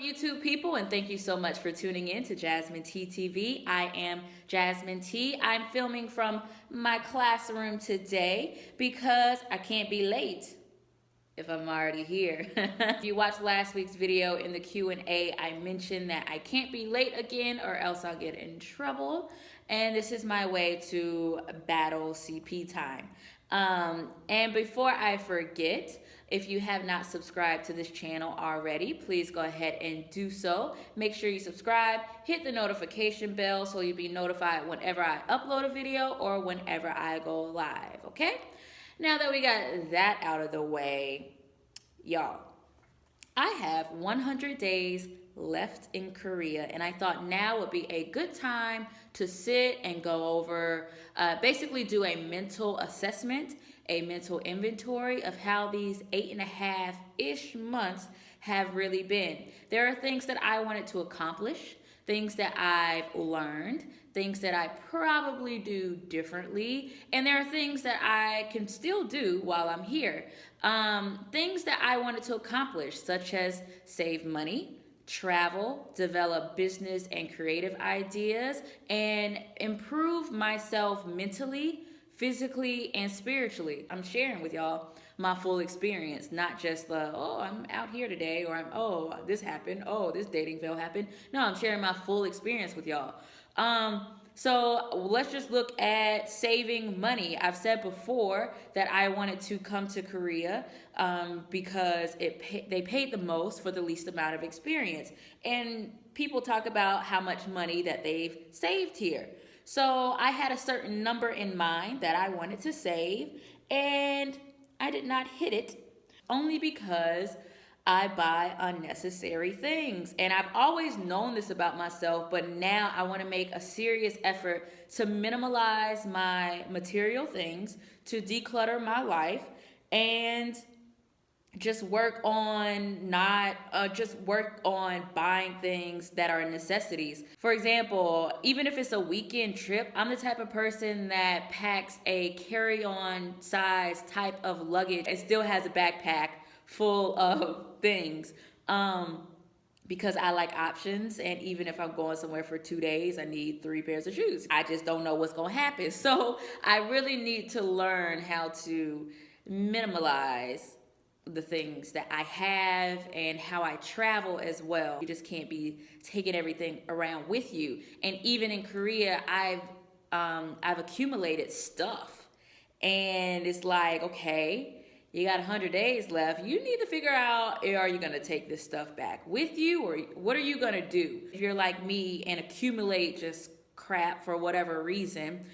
YouTube people, and thank you so much for tuning in to Jasmine T TV. I am Jasmine T. I'm filming from my classroom today because I can't be late if I'm already here. If you watched last week's video in the Q&A, I mentioned that I can't be late again or else I'll get in trouble. And this is my way to battle CP time. And before I forget, if you have not subscribed to this channel already, please go ahead and do so. Make sure you subscribe, hit the notification bell so you'll be notified whenever I upload a video or whenever I go live, okay? Now that we got that out of the way, y'all, I have 100 days left in Korea, and I thought now would be a good time to sit and go over, basically do a mental assessment, a mental inventory of how these 8.5-ish months have really been. There are things that I wanted to accomplish, things that I've learned, things that I probably do differently, and there are things that I can still do while I'm here. Things that I wanted to accomplish, such as save money, travel, develop business and creative ideas, and improve myself mentally, physically, and spiritually. I'm sharing with y'all my full experience, not just the, oh, I'm out here today, or oh, this happened, oh, this dating fail happened. No, I'm sharing my full experience with y'all. So let's just look at saving money. I've said before that I wanted to come to Korea because they paid the most for the least amount of experience. And people talk about how much money that they've saved here. So I had a certain number in mind that I wanted to save, and I did not hit it only because I buy unnecessary things. And I've always known this about myself, but now I want to make a serious effort to minimalize my material things, to declutter my life, and just work on buying things that are necessities. For example, even if it's a weekend trip, I'm the type of person that packs a carry-on size type of luggage and still has a backpack full of things because I like options. And even if I'm going somewhere for 2 days, I need 3 pairs of shoes. I just don't know what's gonna happen. So I really need to learn how to minimalize the things that I have and how I travel as well. You just can't be taking everything around with you. And even in Korea, I've accumulated stuff, and it's like, okay, you got 100 days left. You need to figure out, are you gonna take this stuff back with you, or what are you gonna do? If you're like me and accumulate just crap for whatever reason,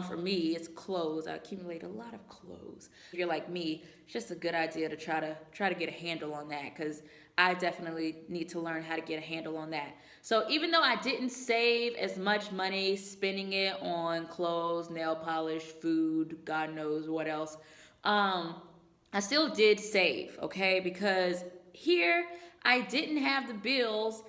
for me, it's clothes. I accumulate a lot of clothes. If you're like me, it's just a good idea to try to get a handle on that, because I definitely need to learn how to get a handle on that. So even though I didn't save as much money spending it on clothes, nail polish, food, God knows what else, I still did save, okay? Because here, I didn't have the bills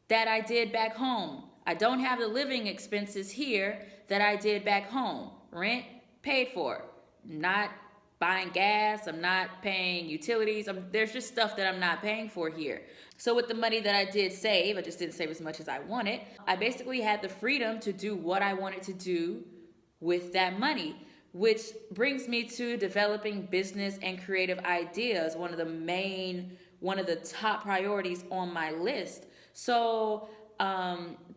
that I did back home. I don't have the living expenses here that I did back home. Rent, paid for. I'm not buying gas, I'm not paying utilities. There's just stuff that I'm not paying for here. So with the money that I did save, I just didn't save as much as I wanted. I basically had the freedom to do what I wanted to do with that money, which brings me to developing business and creative ideas, one of the top priorities on my list. So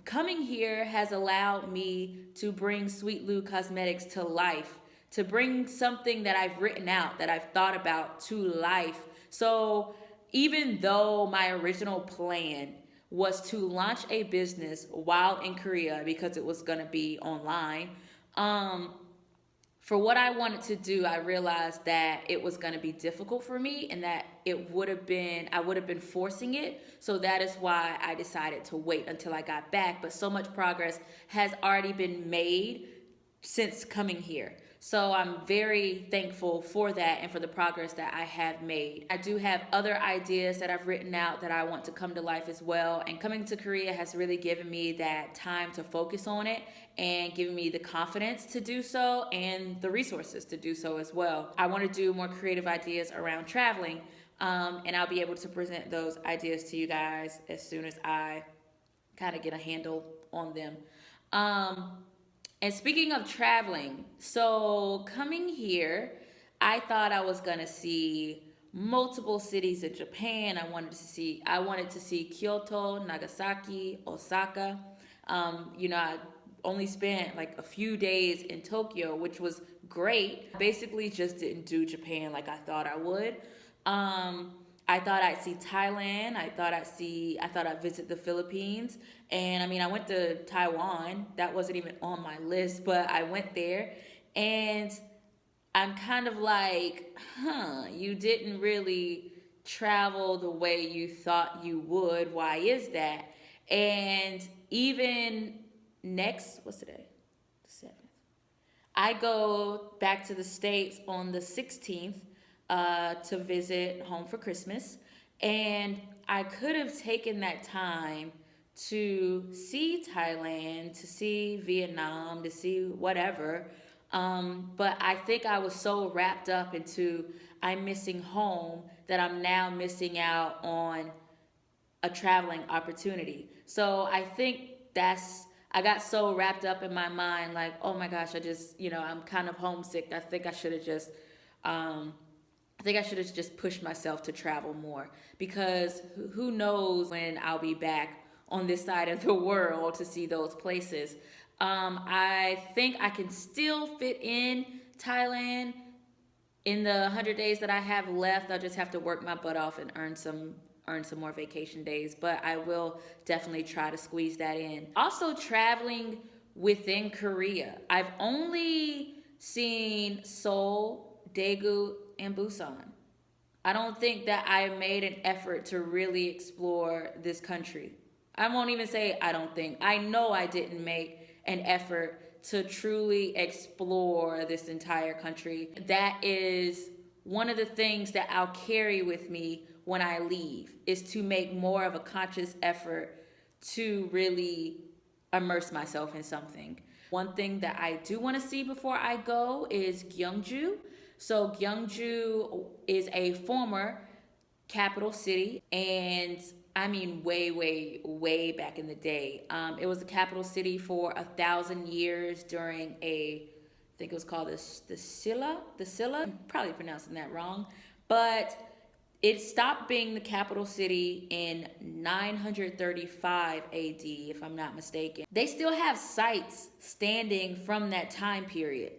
coming here has allowed me to bring Sweet Lou Cosmetics to life, to bring something that I've written out, that I've thought about, to life. So even though my original plan was to launch a business while in Korea because it was gonna be online, for what I wanted to do, I realized that it was going to be difficult for me, and that I would have been forcing it. So that is why I decided to wait until I got back. But so much progress has already been made since coming here. So I'm very thankful for that and for the progress that I have made. I do have other ideas that I've written out that I want to come to life as well. And coming to Korea has really given me that time to focus on it and given me the confidence to do so and the resources to do so as well. I want to do more creative ideas around traveling, And I'll be able to present those ideas to you guys as soon as I kind of get a handle on them. Um, and speaking of traveling, so coming here, I thought I was gonna see multiple cities in Japan. I wanted to see Kyoto, Nagasaki, Osaka. I only spent like a few days in Tokyo, which was great. Basically, just didn't do Japan like I thought I would. Um, I thought I'd see Thailand. I thought I'd visit the Philippines. And I mean, I went to Taiwan. That wasn't even on my list, but I went there. And I'm kind of like, you didn't really travel the way you thought you would. Why is that? And even what's today? The 7th. I go back to the States on the 16th to visit home for Christmas. And I could have taken that time to see Thailand, to see Vietnam, to see whatever. But I think I was so wrapped up into I'm missing home that I'm now missing out on a traveling opportunity. So I think I got so wrapped up in my mind, like, oh my gosh, I'm kind of homesick. I think I should have just pushed myself to travel more because who knows when I'll be back on this side of the world to see those places. I think I can still fit in Thailand in the 100 days that I have left. I'll just have to work my butt off and earn some more vacation days, but I will definitely try to squeeze that in. Also, traveling within Korea. I've only seen Seoul, Daegu, and Busan. I don't think that I made an effort to really explore this country. I won't even say I don't think. I know I didn't make an effort to truly explore this entire country. That is one of the things that I'll carry with me when I leave, is to make more of a conscious effort to really immerse myself in something. One thing that I do want to see before I go is Gyeongju. So Gyeongju is a former capital city, and I mean way, way, way back in the day. It was the capital city for 1,000 years during I think it was called the Silla. I'm probably pronouncing that wrong, but it stopped being the capital city in 935 AD, if I'm not mistaken. They still have sites standing from that time period.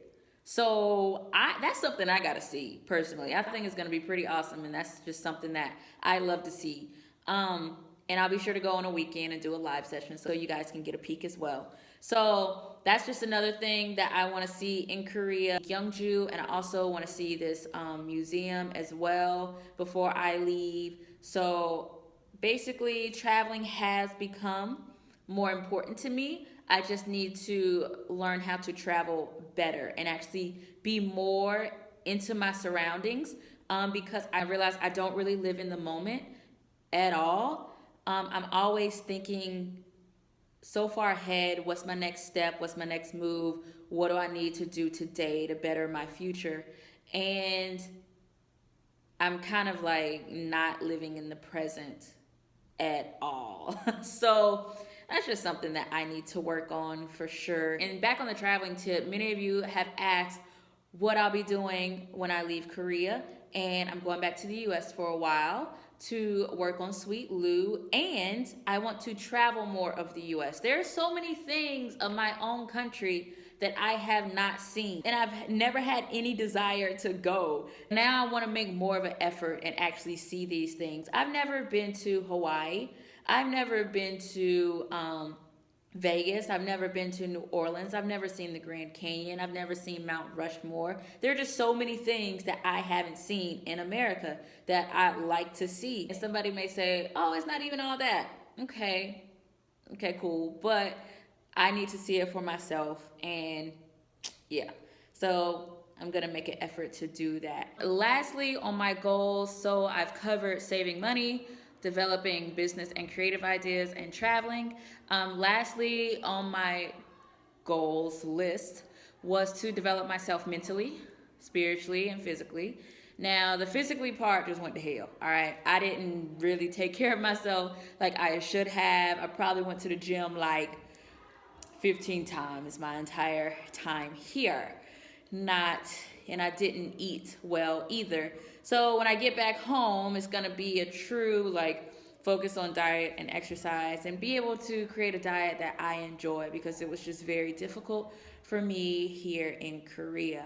So that's something I gotta see personally. I think it's gonna be pretty awesome, and that's just something that I love to see. And I'll be sure to go on a weekend and do a live session so you guys can get a peek as well. So that's just another thing that I want to see in Korea, Gyeongju, and I also want to see this museum as well before I leave. So basically, traveling has become more important to me. I just need to learn how to travel better and actually be more into my surroundings because I realize I don't really live in the moment at all. I'm always thinking so far ahead. What's my next step? What's my next move? What do I need to do today to better my future? And I'm kind of like not living in the present at all. So that's just something that I need to work on for sure. And back on the traveling tip, many of you have asked what I'll be doing when I leave Korea. And I'm going back to the US for a while to work on Sweet Lou, and I want to travel more of the US. There are so many things of my own country that I have not seen, and I've never had any desire to go. Now I want to make more of an effort and actually see these things. I've never been to Hawaii. I've never been to Vegas. I've never been to New Orleans. I've never seen the Grand Canyon. I've never seen Mount Rushmore. There are just so many things that I haven't seen in America that I'd like to see. And somebody may say, oh, it's not even all that. Okay, cool. But I need to see it for myself. And yeah, so I'm going to make an effort to do that. Lastly, on my goals, so I've covered saving money, developing business and creative ideas, and traveling. Lastly, on my goals list was to develop myself mentally, spiritually, and physically, Now, the physically part just went to hell, all right? I didn't really take care of myself like I should have. I probably went to the gym like 15 times my entire time here. Not, and I didn't eat well either. So when I get back home, it's gonna be a true like focus on diet and exercise and be able to create a diet that I enjoy because it was just very difficult for me here in Korea.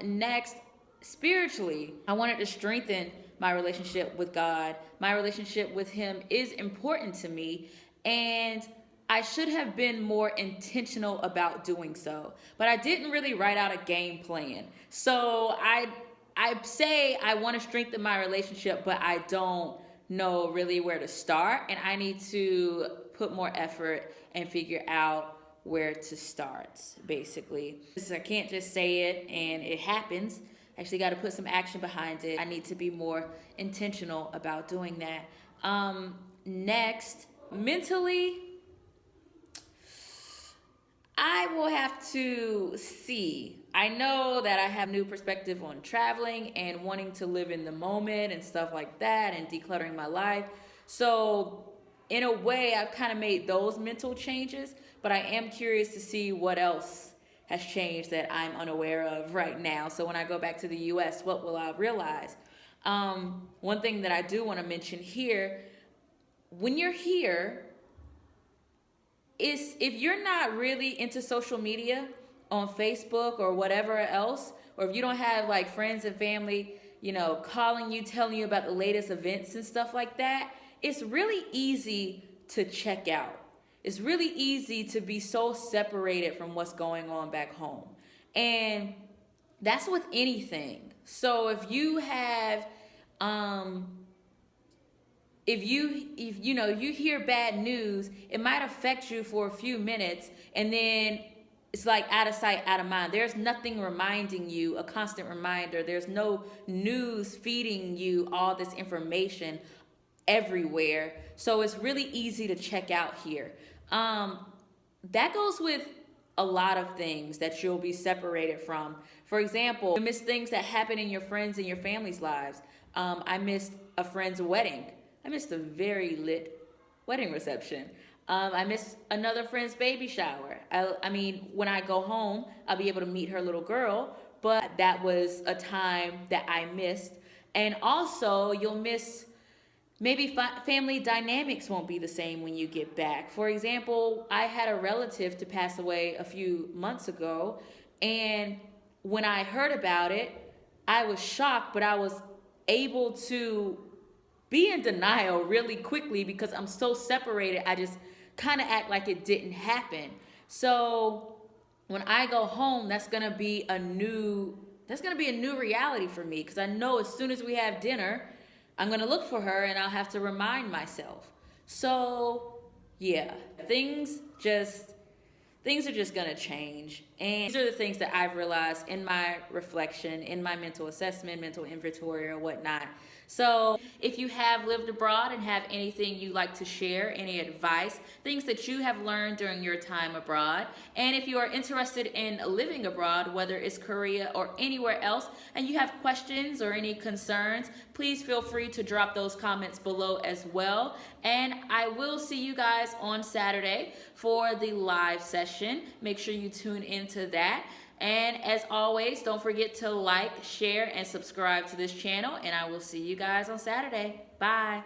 Next, spiritually, I wanted to strengthen my relationship with God. My relationship with Him is important to me, and I should have been more intentional about doing so. But I didn't really write out a game plan. So I say I want to strengthen my relationship, but I don't know really where to start, and I need to put more effort and figure out where to start, basically. I can't just say it and it happens. I actually got to put some action behind it. I need to be more intentional about doing that. Next, mentally, I will have to see. I know that I have new perspective on traveling and wanting to live in the moment and stuff like that and decluttering my life. So in a way, I've kind of made those mental changes, but I am curious to see what else has changed that I'm unaware of right now. So when I go back to the US, what will I realize? One thing that I do want to mention here, when you're here, is if you're not really into social media on Facebook or whatever else, or if you don't have like friends and family, calling you, telling you about the latest events and stuff like that, it's really easy to check out. It's really easy to be so separated from what's going on back home. And that's with anything. So if you have, if you hear bad news, it might affect you for a few minutes, and then it's like out of sight, out of mind. There's nothing reminding you, a constant reminder. There's no news feeding you all this information everywhere. So it's really easy to check out here. That goes with a lot of things that you'll be separated from. For example, you miss things that happen in your friends and your family's lives. I missed a friend's wedding. I missed a very lit wedding reception. I missed another friend's baby shower. I mean, when I go home, I'll be able to meet her little girl, but that was a time that I missed. And also, you'll miss maybe family dynamics won't be the same when you get back. For example, I had a relative to pass away a few months ago, and when I heard about it, I was shocked, but I was able to be in denial really quickly because I'm so separated. I just kind of act like it didn't happen. So when I go home, that's gonna be a new reality for me, because I know as soon as we have dinner, I'm gonna look for her and I'll have to remind myself. So yeah, things are just gonna change. And these are the things that I've realized in my reflection, in my mental assessment, mental inventory, or whatnot. So if you have lived abroad and have anything you'd like to share, any advice, things that you have learned during your time abroad, and if you are interested in living abroad, whether it's Korea or anywhere else, and you have questions or any concerns, please feel free to drop those comments below as well. And I will see you guys on Saturday for the live session. Make sure you tune into that. And as always, don't forget to like, share, and subscribe to this channel. And I will see you guys on Saturday. Bye.